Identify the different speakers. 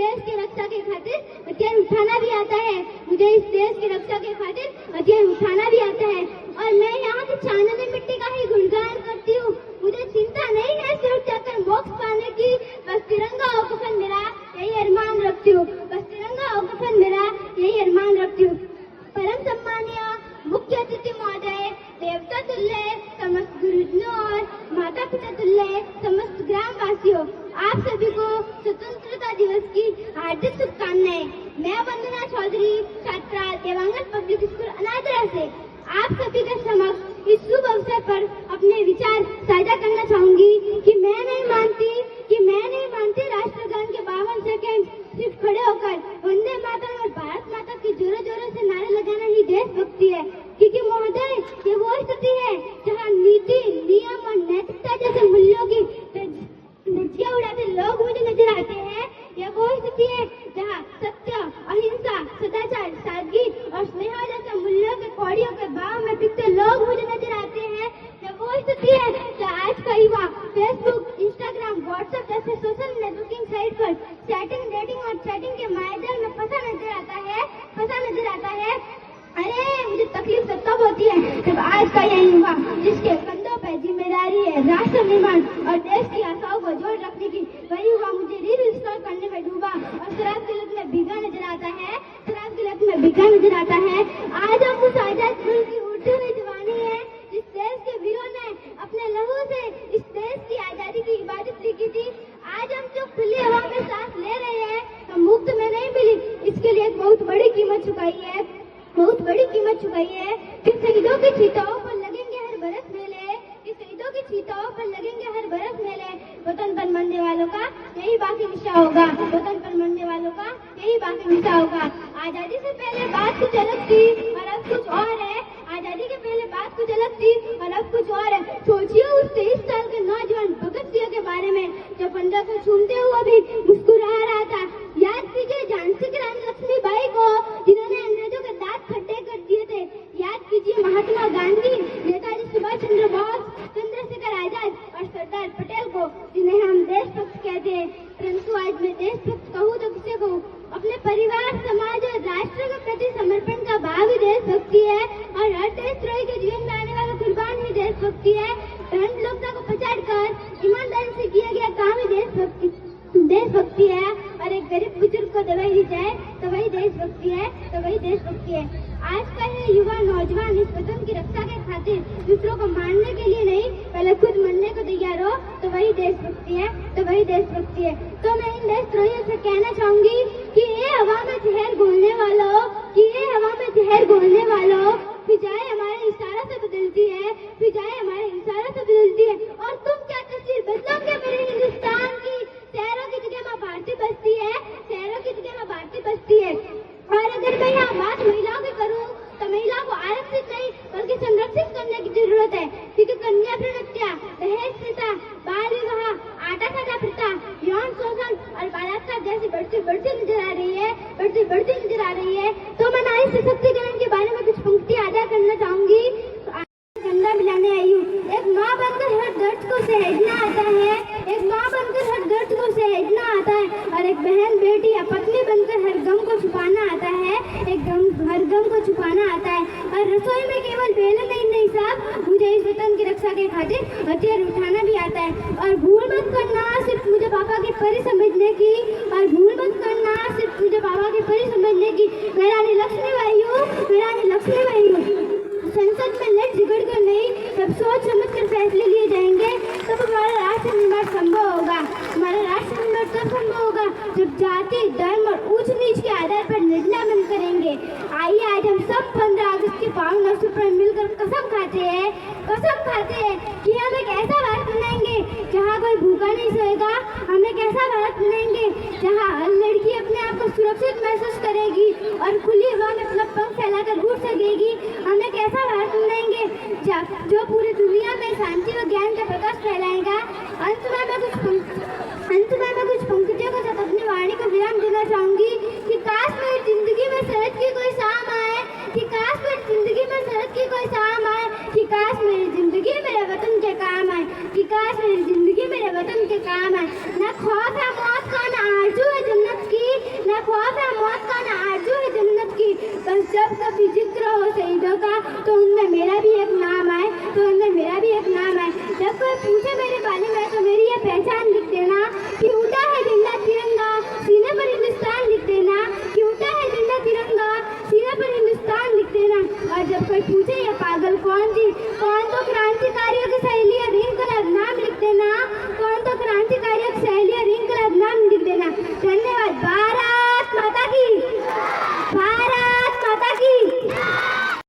Speaker 1: देश की रक्षा के खातिर हथियार उठाना भी आता है। मुझे इस देश की रक्षा के खातिर हथियार उठाना भी आता है और मैं यहाँ की छानने मिट्टी का ही गुणगान करती हूँ। मुझे चिंता नहीं है सिर्फ जाकर मोक्ष पाने की, बस तिरंगा और कफन मेरा यही अरमान रखती हूँ। बस तिरंगा और कफन मेरा यही अरमान रखती हूँ। परम सम्मानीय मुख्य अतिथि महोदय, देवता तुल्य समस्त गुरुजनों और माता पिता तुल्य समस्त ग्रामवासियों, आप सभी को स्वतंत्रता दिवस की हार्दिक शुभकामनाएं। मैं वंदना चौधरी, छात्रा देवांगन पब्लिक स्कूल अनादरा से आप सभी के समक्ष इस शुभ अवसर पर अपने विचार साझा करना चाहूंगी कि मैं नहीं मानती राष्ट्रगान के 52 सेकंड सिर्फ खड़े होकर वंदे मातरम और भारत माता की जोरों जोरों से नारे लगाना ही देशभक्ति है। क्योंकि महोदय, ये वो स्थिति है जहाँ नीति, नियम और नैतिकता जैसे मूल्यों की धज्जियां उड़ाते लोग मुझे नजर आते हैं। यह वो स्थिति है जहाँ सत्य, अहिंसा, सदाचार, सादगी और स्नेह जैसे मूल्यों के कौड़ियों के भाव में बिकते लोग मुझे नजर आते हैं। यह वो स्थिति है जहाँ आज का युवा फेसबुक, इंस्टाग्राम, व्हाट्सएप जैसे सोशल नेटवर्किंग साइट पर चैटिंग, डेटिंग और चैटिंग के मायाजाल में फंसा नजर आता है। अरे मुझे तकलीफ तो तब होती है जब आज का यह युवा, जिसके कंधों पर जिम्मेदारी है राष्ट्र निर्माण और देश की आशाओं को जोड़ रखने की, वही युवा मुझे रील इंस्टॉल करने में डूबा और शराब की लत में भीगा नजर आता है। आज हम उस आजाद मुल्क की उड़ती हुई जवानी है जिस देश के वीरों ने अपने लहू से इस देश की आजादी की इबादत की थी। आज हम जो खुली हवा में सांस ले रहे हैं, हम मुफ्त में नहीं मिली, इसके लिए एक बहुत बड़ी कीमत चुकाई है। कि शहीदों की चिताओं पर लगेंगे हर बरस मेले, वतन पर मरने वालों का यही बाकी निशा होगा। आजादी से पहले बात कुछ अलग थी और अब कुछ और है। सोचिए उस 23 साल के नौजवान भगत सिंह के बारे में जो पंजा को छूमते हुए भी मुस्कुरा रहा था। याद कीजिए झांसी की रानी लक्ष्मीबाई को, जिन्होंने अंग्रेजों के दांत खड्डे कर दिए थे। याद कीजिए महात्मा गांधी, नेताजी सुभाष चंद्र बोस, चंद्रशेखर आजाद और सरदार पटेल को, जिन्हें हम देशभक्त कहते हैं। परंतु आज मैं देशभक्त कहूँ तो किसे कहूँ? अपने परिवार, समाज और राष्ट्र के प्रति समर्पण का भाव ही देशभक्ति है और हर देशद्रोही के जीवन में आने वाला कुर्बान ही देशभक्ति है। धर्म लोकता को पछाड़कर ईमानदारी से किया गया काम ही देशभक्ति है और एक गरीब बुजुर्ग को दवाई दी जाए तो वही देशभक्ति है। आज का ये युवा नौजवान इस वतन की रक्षा के खातिर दूसरों को मारने के लिए नहीं, पहले खुद मरने को तैयार हो तो वही देशभक्ति है। तो मैं इन देशद्रोहियों से कहना चाहूंगी कि ये हवा में जहर घोलने वालों, फिजाएं हमारे इशारा से बदलती है और तुम क्या तस्वीर बदलोगे मेरे हिंदुस्तान की? शहरों की जगह माँ भारती बसती है। और अगर मैं यहाँ बात महिलाओं की करूँ तो महिलाओं को आरक्षित नहीं बल्कि संरक्षित करने की जरूरत है। क्योंकि कन्या भ्रूण हत्या, दहेज प्रथा, बाल विवाह, आटा साटा प्रथा, यौन शोषण और बलात्कार जैसी बढ़ती नजर आ रही है। तो मैं नारी सशक्तिकरण के बारे में कुछ पंक्तियां अदा करना चाहूंगी। गंगा मिलाने आई हूँ। एक माँ बनकर हर दर्द को सहेजना आता है, और एक बहन, बेटी या पत्नी बनकर हर गम को छुपाना आता है, और रसोई में केवल बेलन नहीं साहब, मुझे इस वतन की रक्षा के खातिर हथियार उठाना भी आता है। और भूल मत करना सिर्फ मुझे पापा की परी समझने की, मैं रानी लक्ष्मीबाई हूँ। संसद में लड़ झगड़ कर नहीं, जब सोच समझ कर फैसले लिए जाएंगे तब हमारा राष्ट्र निर्माण संभव होगा। जब जाति, धर्म और ऊंच नीच के आधार पर निर्णय बंद करेंगे। आइए आज हम सब 15 अगस्त के पावन अवसर पर मिलकर कसम खाते हैं कि हम एक ऐसा भारत बनाएंगे जहाँ कोई भूखा नहीं सोएगा। हम एक ऐसा भारत बनाएंगे जहाँ हर लड़की अपने आप को सुरक्षित महसूस करेगी और खुली हवा में अपना पंख फैलाकर उड़ सकेगी। हम एक ऐसा भारत बनाएंगे जो पूरी दुनिया में शांति व ज्ञान का प्रकाश फैलाएगा। अंत में मैं कुछ पंक्तियों के साथ अपनी वाणी को विराम देना चाहूंगी कि काश मेरी जिंदगी में सरहद की कोई शाम आए, कि काश मेरी जिंदगी मेरे वतन के काम आए, न खौफ है मौत का, न आरज़ू है जन्नत की, बस जब कभी जिक्र हो शहीदों का तो उनमें मेरा भी एक नाम आए, जब कोई पूछे मेरे बारे में तो मेरी ये पहचान लिख देना कि उठा है झंडा तिरंगा सीने पर हिंदुस्तान लिख देना, कि उठा है झंडा तिरंगा सीने पर हिंदुस्तान लिख देना। और जब कोई पूछे ये पागल कौन थी, कौन